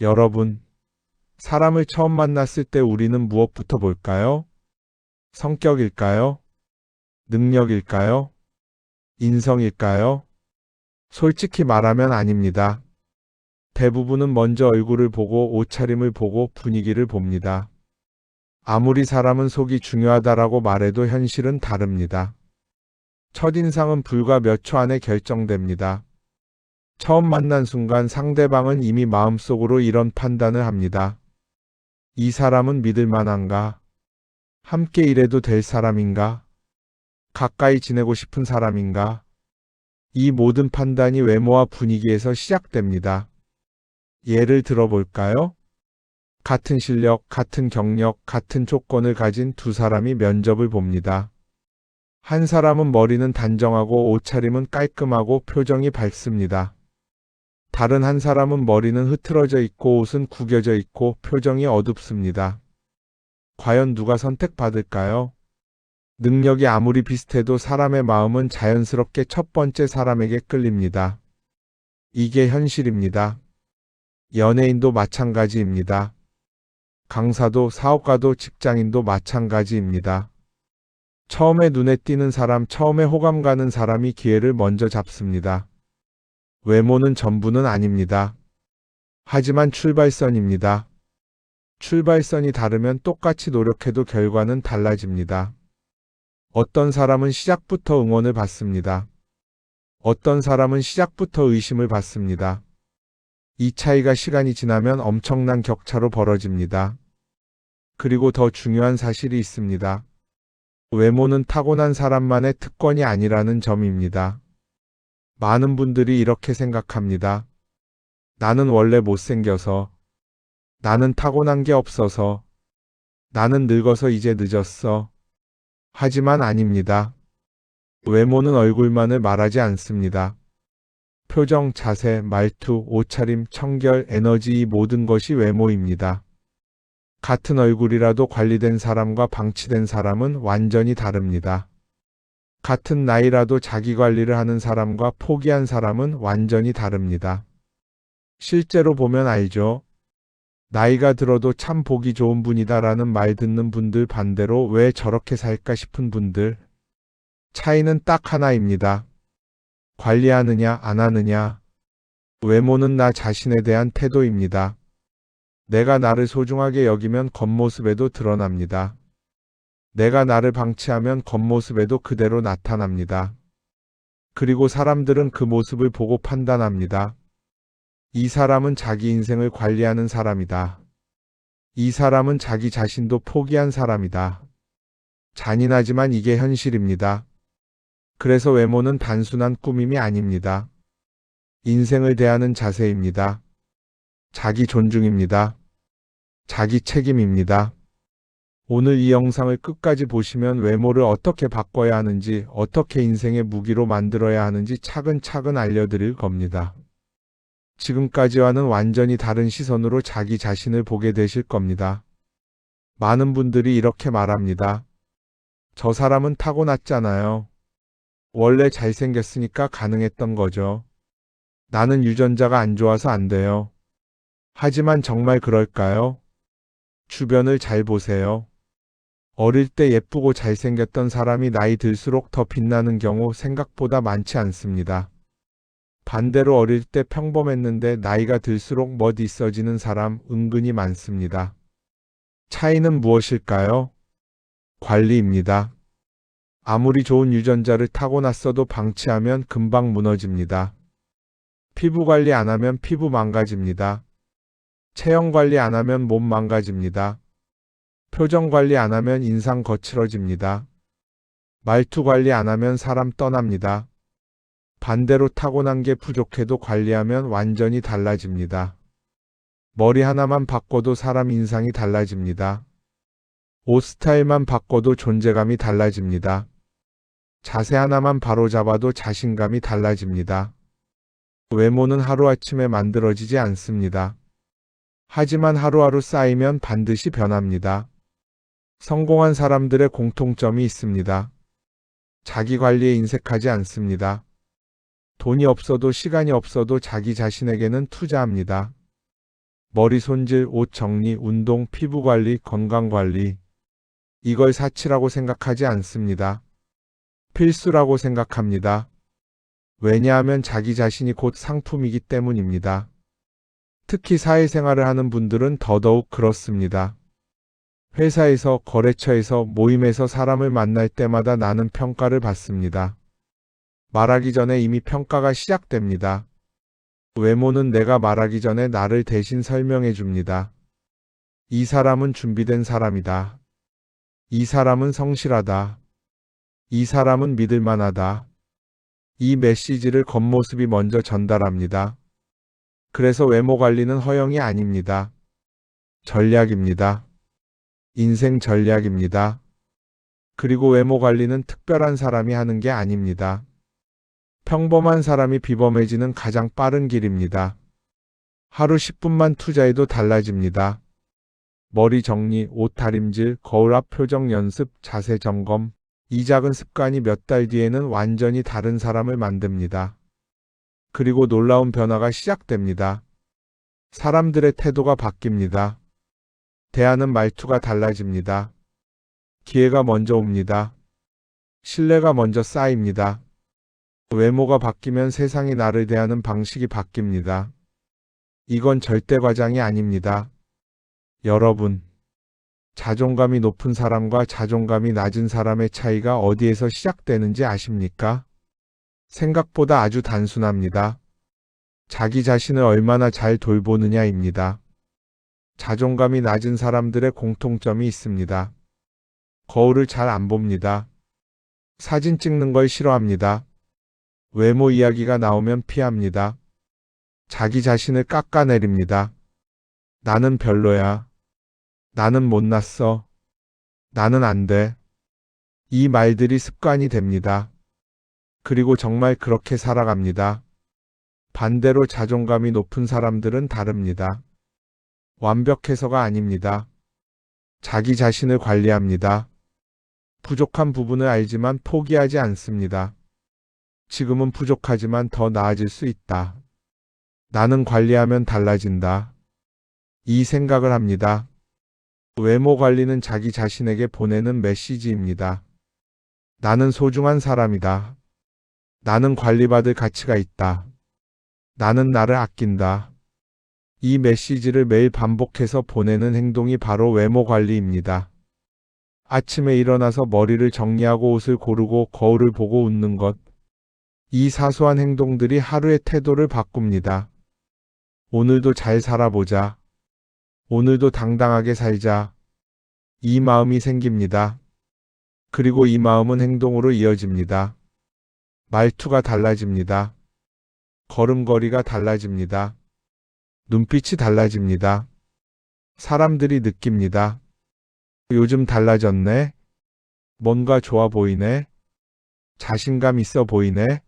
여러분, 사람을 처음 만났을 때 우리는 무엇부터 볼까요? 성격일까요? 능력일까요? 인성일까요? 솔직히 말하면 아닙니다. 대부분은 먼저 얼굴을 보고 옷차림을 보고 분위기를 봅니다. 아무리 사람은 속이 중요하다라고 말해도 현실은 다릅니다. 첫인상은 불과 몇 초 안에 결정됩니다. 처음 만난 순간 상대방은 이미 마음속으로 이런 판단을 합니다. 이 사람은 믿을 만한가? 함께 일해도 될 사람인가? 가까이 지내고 싶은 사람인가? 이 모든 판단이 외모와 분위기에서 시작됩니다. 예를 들어볼까요? 같은 실력, 같은 경력, 같은 조건을 가진 두 사람이 면접을 봅니다. 한 사람은 머리는 단정하고 옷차림은 깔끔하고 표정이 밝습니다. 다른 한 사람은 머리는 흐트러져 있고 옷은 구겨져 있고 표정이 어둡습니다. 과연 누가 선택받을까요? 능력이 아무리 비슷해도 사람의 마음은 자연스럽게 첫 번째 사람에게 끌립니다. 이게 현실입니다. 연예인도 마찬가지입니다. 강사도 사업가도 직장인도 마찬가지입니다. 처음에 눈에 띄는 사람, 처음에 호감 가는 사람이 기회를 먼저 잡습니다. 외모는 전부는 아닙니다. 하지만 출발선입니다. 출발선이 다르면 똑같이 노력해도 결과는 달라집니다. 어떤 사람은 시작부터 응원을 받습니다. 어떤 사람은 시작부터 의심을 받습니다. 이 차이가 시간이 지나면 엄청난 격차로 벌어집니다. 그리고 더 중요한 사실이 있습니다. 외모는 타고난 사람만의 특권이 아니라는 점입니다. 많은 분들이 이렇게 생각합니다. 나는 원래 못생겨서, 나는 타고난 게 없어서, 나는 늙어서 이제 늦었어. 하지만 아닙니다. 외모는 얼굴만을 말하지 않습니다. 표정, 자세, 말투, 옷차림, 청결, 에너지 이 모든 것이 외모입니다. 같은 얼굴이라도 관리된 사람과 방치된 사람은 완전히 다릅니다. 같은 나이라도 자기 관리를 하는 사람과 포기한 사람은 완전히 다릅니다. 실제로 보면 알죠? 나이가 들어도 참 보기 좋은 분이다라는 말 듣는 분들 반대로 왜 저렇게 살까 싶은 분들. 차이는 딱 하나입니다. 관리하느냐 안 하느냐. 외모는 나 자신에 대한 태도입니다. 내가 나를 소중하게 여기면 겉모습에도 드러납니다. 내가 나를 방치하면 겉모습에도 그대로 나타납니다. 그리고 사람들은 그 모습을 보고 판단합니다. 이 사람은 자기 인생을 관리하는 사람이다. 이 사람은 자기 자신도 포기한 사람이다. 잔인하지만 이게 현실입니다. 그래서 외모는 단순한 꾸밈이 아닙니다. 인생을 대하는 자세입니다. 자기 존중입니다. 자기 책임입니다. 오늘 이 영상을 끝까지 보시면 외모를 어떻게 바꿔야 하는지, 어떻게 인생의 무기로 만들어야 하는지 차근차근 알려드릴 겁니다. 지금까지와는 완전히 다른 시선으로 자기 자신을 보게 되실 겁니다. 많은 분들이 이렇게 말합니다. 저 사람은 타고났잖아요. 원래 잘생겼으니까 가능했던 거죠. 나는 유전자가 안 좋아서 안 돼요. 하지만 정말 그럴까요? 주변을 잘 보세요. 어릴 때 예쁘고 잘생겼던 사람이 나이 들수록 더 빛나는 경우 생각보다 많지 않습니다. 반대로 어릴 때 평범했는데 나이가 들수록 멋있어지는 사람 은근히 많습니다. 차이는 무엇일까요? 관리입니다. 아무리 좋은 유전자를 타고났어도 방치하면 금방 무너집니다. 피부 관리 안 하면 피부 망가집니다. 체형 관리 안 하면 몸 망가집니다. 표정 관리 안 하면 인상 거칠어집니다. 말투 관리 안 하면 사람 떠납니다. 반대로 타고난 게 부족해도 관리하면 완전히 달라집니다. 머리 하나만 바꿔도 사람 인상이 달라집니다. 옷 스타일만 바꿔도 존재감이 달라집니다. 자세 하나만 바로잡아도 자신감이 달라집니다. 외모는 하루아침에 만들어지지 않습니다. 하지만 하루하루 쌓이면 반드시 변합니다. 성공한 사람들의 공통점이 있습니다. 자기 관리에 인색하지 않습니다. 돈이 없어도 시간이 없어도 자기 자신에게는 투자합니다. 머리 손질, 옷 정리, 운동, 피부 관리, 건강 관리. 이걸 사치라고 생각하지 않습니다. 필수라고 생각합니다. 왜냐하면 자기 자신이 곧 상품이기 때문입니다. 특히 사회생활을 하는 분들은 더더욱 그렇습니다. 회사에서, 거래처에서, 모임에서 사람을 만날 때마다 나는 평가를 받습니다. 말하기 전에 이미 평가가 시작됩니다. 외모는 내가 말하기 전에 나를 대신 설명해 줍니다. 이 사람은 준비된 사람이다. 이 사람은 성실하다. 이 사람은 믿을 만하다. 이 메시지를 겉모습이 먼저 전달합니다. 그래서 외모 관리는 허영이 아닙니다. 전략입니다. 인생 전략입니다. 그리고 외모 관리는 특별한 사람이 하는 게 아닙니다. 평범한 사람이 비범해지는 가장 빠른 길입니다. 하루 10분만 투자해도 달라집니다. 머리 정리, 옷 다림질, 거울 앞 표정 연습, 자세 점검. 이 작은 습관이 몇 달 뒤에는 완전히 다른 사람을 만듭니다. 그리고 놀라운 변화가 시작됩니다. 사람들의 태도가 바뀝니다. 대하는 말투가 달라집니다. 기회가 먼저 옵니다. 신뢰가 먼저 쌓입니다. 외모가 바뀌면 세상이 나를 대하는 방식이 바뀝니다. 이건 절대 과장이 아닙니다. 여러분, 자존감이 높은 사람과 자존감이 낮은 사람의 차이가 어디에서 시작되는지 아십니까? 생각보다 아주 단순합니다. 자기 자신을 얼마나 잘 돌보느냐입니다. 자존감이 낮은 사람들의 공통점이 있습니다. 거울을 잘 안 봅니다. 사진 찍는 걸 싫어합니다. 외모 이야기가 나오면 피합니다. 자기 자신을 깎아내립니다. 나는 별로야. 나는 못났어. 나는 안 돼. 이 말들이 습관이 됩니다. 그리고 정말 그렇게 살아갑니다. 반대로 자존감이 높은 사람들은 다릅니다. 완벽해서가 아닙니다. 자기 자신을 관리합니다. 부족한 부분을 알지만 포기하지 않습니다. 지금은 부족하지만 더 나아질 수 있다. 나는 관리하면 달라진다. 이 생각을 합니다. 외모 관리는 자기 자신에게 보내는 메시지입니다. 나는 소중한 사람이다. 나는 관리받을 가치가 있다. 나는 나를 아낀다. 이 메시지를 매일 반복해서 보내는 행동이 바로 외모 관리입니다. 아침에 일어나서 머리를 정리하고 옷을 고르고 거울을 보고 웃는 것. 이 사소한 행동들이 하루의 태도를 바꿉니다. 오늘도 잘 살아보자. 오늘도 당당하게 살자. 이 마음이 생깁니다. 그리고 이 마음은 행동으로 이어집니다. 말투가 달라집니다. 걸음걸이가 달라집니다. 눈빛이 달라집니다. 사람들이 느낍니다. 요즘 달라졌네. 뭔가 좋아 보이네. 자신감 있어 보이네.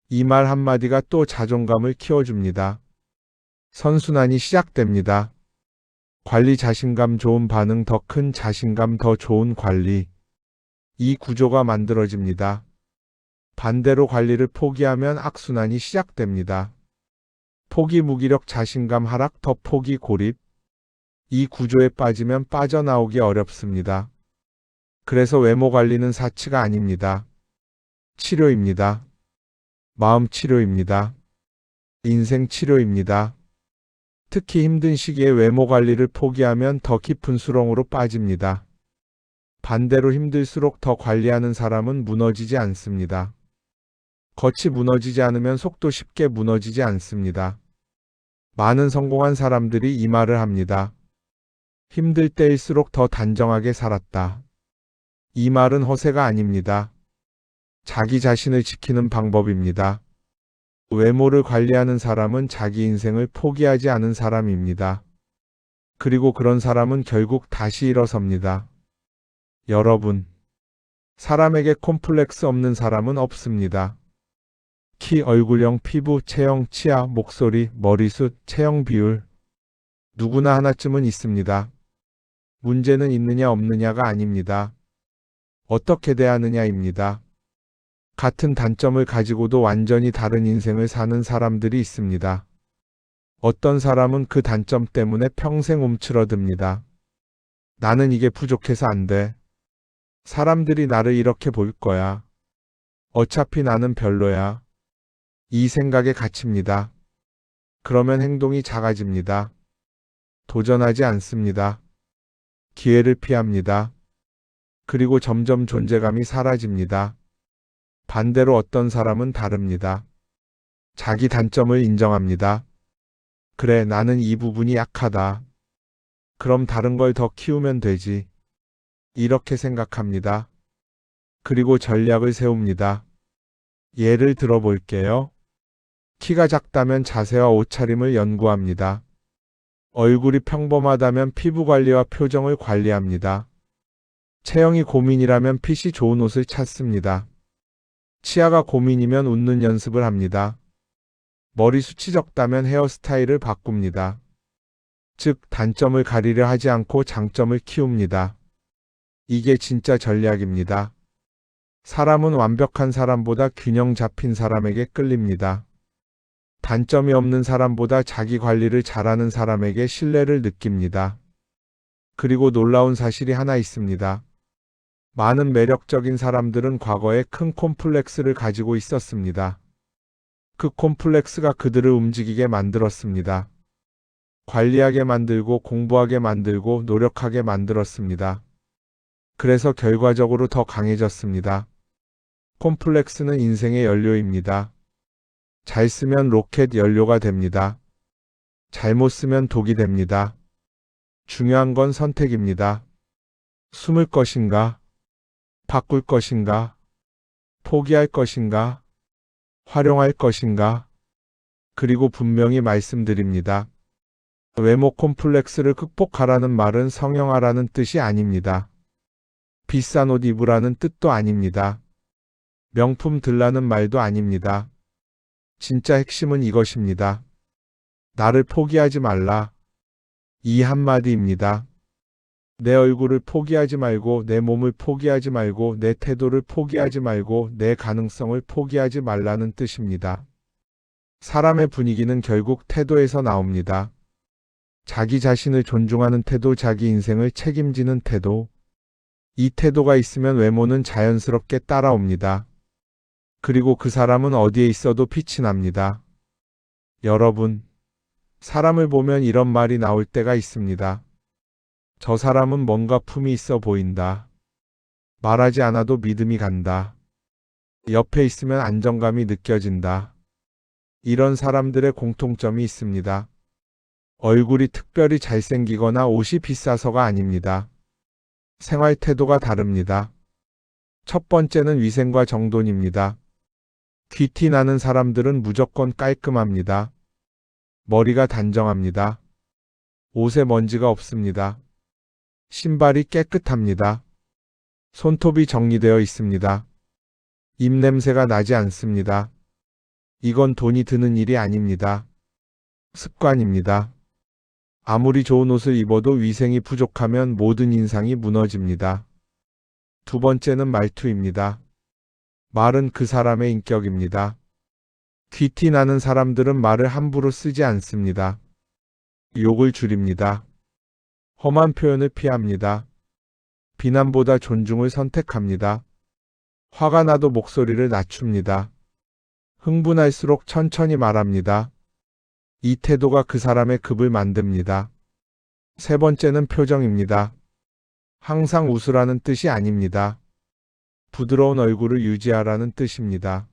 이 말 한마디가 또 자존감을 키워줍니다. 선순환이 시작됩니다. 관리 자신감 좋은 반응 더 큰 자신감 더 좋은 관리. 이 구조가 만들어집니다. 반대로 관리를 포기하면 악순환이 시작됩니다. 포기 무기력 자신감 하락 더 포기 고립. 이 구조에 빠지면 빠져나오기 어렵습니다. 그래서 외모 관리는 사치가 아닙니다. 치료입니다. 마음 치료입니다. 인생 치료입니다. 특히 힘든 시기에 외모 관리를 포기하면 더 깊은 수렁으로 빠집니다. 반대로 힘들수록 더 관리하는 사람은 무너지지 않습니다. 겉이 무너지지 않으면 속도 쉽게 무너지지 않습니다. 많은 성공한 사람들이 이 말을 합니다. 힘들 때일수록 더 단정하게 살았다. 이 말은 허세가 아닙니다. 자기 자신을 지키는 방법입니다. 외모를 관리하는 사람은 자기 인생을 포기하지 않은 사람입니다. 그리고 그런 사람은 결국 다시 일어섭니다. 여러분, 사람에게 콤플렉스 없는 사람은 없습니다. 키, 얼굴형, 피부, 체형, 치아, 목소리, 머리숱, 체형 비율. 누구나 하나쯤은 있습니다. 문제는 있느냐 없느냐가 아닙니다. 어떻게 대하느냐입니다. 같은 단점을 가지고도 완전히 다른 인생을 사는 사람들이 있습니다. 어떤 사람은 그 단점 때문에 평생 움츠러듭니다. 나는 이게 부족해서 안 돼. 사람들이 나를 이렇게 볼 거야. 어차피 나는 별로야. 이 생각에 갇힙니다. 그러면 행동이 작아집니다. 도전하지 않습니다. 기회를 피합니다. 그리고 점점 존재감이 사라집니다. 반대로 어떤 사람은 다릅니다. 자기 단점을 인정합니다. 그래, 나는 이 부분이 약하다. 그럼 다른 걸 더 키우면 되지. 이렇게 생각합니다. 그리고 전략을 세웁니다. 예를 들어 볼게요. 키가 작다면 자세와 옷차림을 연구합니다. 얼굴이 평범하다면 피부 관리와 표정을 관리합니다. 체형이 고민이라면 핏이 좋은 옷을 찾습니다. 치아가 고민이면 웃는 연습을 합니다. 머리숱이 적다면 헤어스타일을 바꿉니다. 즉, 단점을 가리려 하지 않고 장점을 키웁니다. 이게 진짜 전략입니다. 사람은 완벽한 사람보다 균형 잡힌 사람에게 끌립니다. 단점이 없는 사람보다 자기 관리를 잘하는 사람에게 신뢰를 느낍니다. 그리고 놀라운 사실이 하나 있습니다. 많은 매력적인 사람들은 과거에 큰 콤플렉스를 가지고 있었습니다. 그 콤플렉스가 그들을 움직이게 만들었습니다. 관리하게 만들고 공부하게 만들고 노력하게 만들었습니다. 그래서 결과적으로 더 강해졌습니다. 콤플렉스는 인생의 연료입니다. 잘 쓰면 로켓 연료가 됩니다. 잘못 쓰면 독이 됩니다. 중요한 건 선택입니다. 숨을 것인가? 바꿀 것인가? 포기할 것인가? 활용할 것인가? 그리고 분명히 말씀드립니다. 외모 콤플렉스를 극복하라는 말은 성형하라는 뜻이 아닙니다. 비싼 옷 입으라는 뜻도 아닙니다. 명품 들라는 말도 아닙니다. 진짜 핵심은 이것입니다. 나를 포기하지 말라. 이 한마디입니다. 내 얼굴을 포기하지 말고, 내 몸을 포기하지 말고, 내 태도를 포기하지 말고, 내 가능성을 포기하지 말라는 뜻입니다. 사람의 분위기는 결국 태도에서 나옵니다. 자기 자신을 존중하는 태도, 자기 인생을 책임지는 태도. 이 태도가 있으면 외모는 자연스럽게 따라옵니다. 그리고 그 사람은 어디에 있어도 빛이 납니다. 여러분, 사람을 보면 이런 말이 나올 때가 있습니다. 저 사람은 뭔가 품이 있어 보인다. 말하지 않아도 믿음이 간다. 옆에 있으면 안정감이 느껴진다. 이런 사람들의 공통점이 있습니다. 얼굴이 특별히 잘생기거나 옷이 비싸서가 아닙니다. 생활 태도가 다릅니다. 첫 번째는 위생과 정돈입니다. 귀티 나는 사람들은 무조건 깔끔합니다. 머리가 단정합니다. 옷에 먼지가 없습니다. 신발이 깨끗합니다. 손톱이 정리되어 있습니다. 입냄새가 나지 않습니다. 이건 돈이 드는 일이 아닙니다. 습관입니다. 아무리 좋은 옷을 입어도 위생이 부족하면 모든 인상이 무너집니다. 두 번째는 말투입니다. 말은 그 사람의 인격입니다. 귀티 나는 사람들은 말을 함부로 쓰지 않습니다. 욕을 줄입니다. 험한 표현을 피합니다. 비난보다 존중을 선택합니다. 화가 나도 목소리를 낮춥니다. 흥분할수록 천천히 말합니다. 이 태도가 그 사람의 급을 만듭니다. 세 번째는 표정입니다. 항상 웃으라는 뜻이 아닙니다. 부드러운 얼굴을 유지하라는 뜻입니다.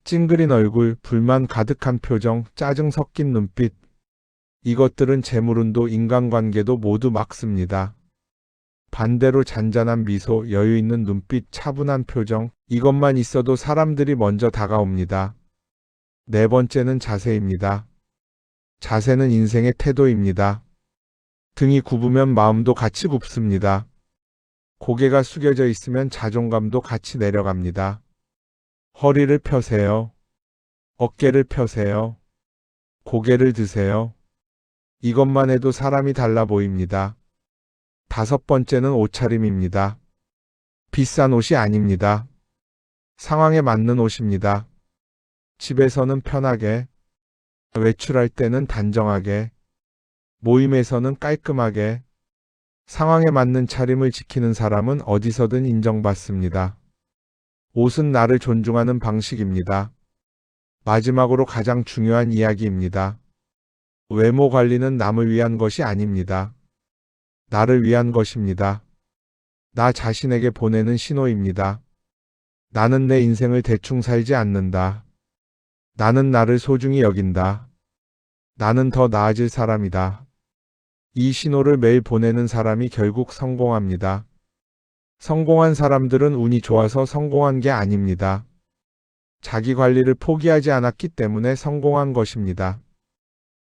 찡그린 얼굴, 불만 가득한 표정, 짜증 섞인 눈빛. 이것들은 재물운도 인간관계도 모두 막습니다. 반대로 잔잔한 미소, 여유 있는 눈빛, 차분한 표정, 이것만 있어도 사람들이 먼저 다가옵니다. 네 번째는 자세입니다. 자세는 인생의 태도입니다. 등이 굽으면 마음도 같이 굽습니다. 고개가 숙여져 있으면 자존감도 같이 내려갑니다. 허리를 펴세요. 어깨를 펴세요. 고개를 드세요. 이것만 해도 사람이 달라 보입니다. 다섯 번째는 옷차림입니다. 비싼 옷이 아닙니다. 상황에 맞는 옷입니다. 집에서는 편하게, 외출할 때는 단정하게, 모임에서는 깔끔하게, 상황에 맞는 차림을 지키는 사람은 어디서든 인정받습니다. 옷은 나를 존중하는 방식입니다. 마지막으로 가장 중요한 이야기입니다. 외모 관리는 남을 위한 것이 아닙니다. 나를 위한 것입니다. 나 자신에게 보내는 신호입니다. 나는 내 인생을 대충 살지 않는다. 나는 나를 소중히 여긴다. 나는 더 나아질 사람이다. 이 신호를 매일 보내는 사람이 결국 성공합니다. 성공한 사람들은 운이 좋아서 성공한 게 아닙니다. 자기 관리를 포기하지 않았기 때문에 성공한 것입니다.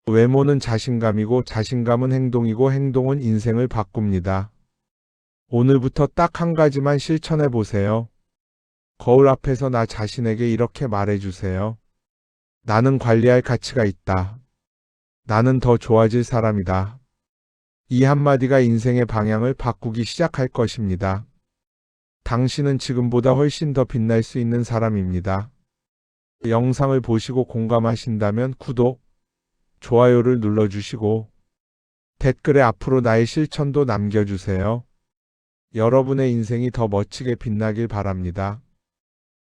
외모는 자신감이고 자신감은 행동이고 행동은 인생을 바꿉니다. 오늘부터 딱 한 가지만 실천해 보세요. 거울 앞에서 나 자신에게 이렇게 말해주세요. 나는 관리할 가치가 있다. 나는 더 좋아질 사람이다. 이 한마디가 인생의 방향을 바꾸기 시작할 것입니다. 당신은 지금보다 훨씬 더 빛날 수 있는 사람입니다. 영상을 보시고 공감하신다면 구독, 좋아요를 눌러주시고 댓글에 앞으로 나의 실천도 남겨주세요. 여러분의 인생이 더 멋지게 빛나길 바랍니다.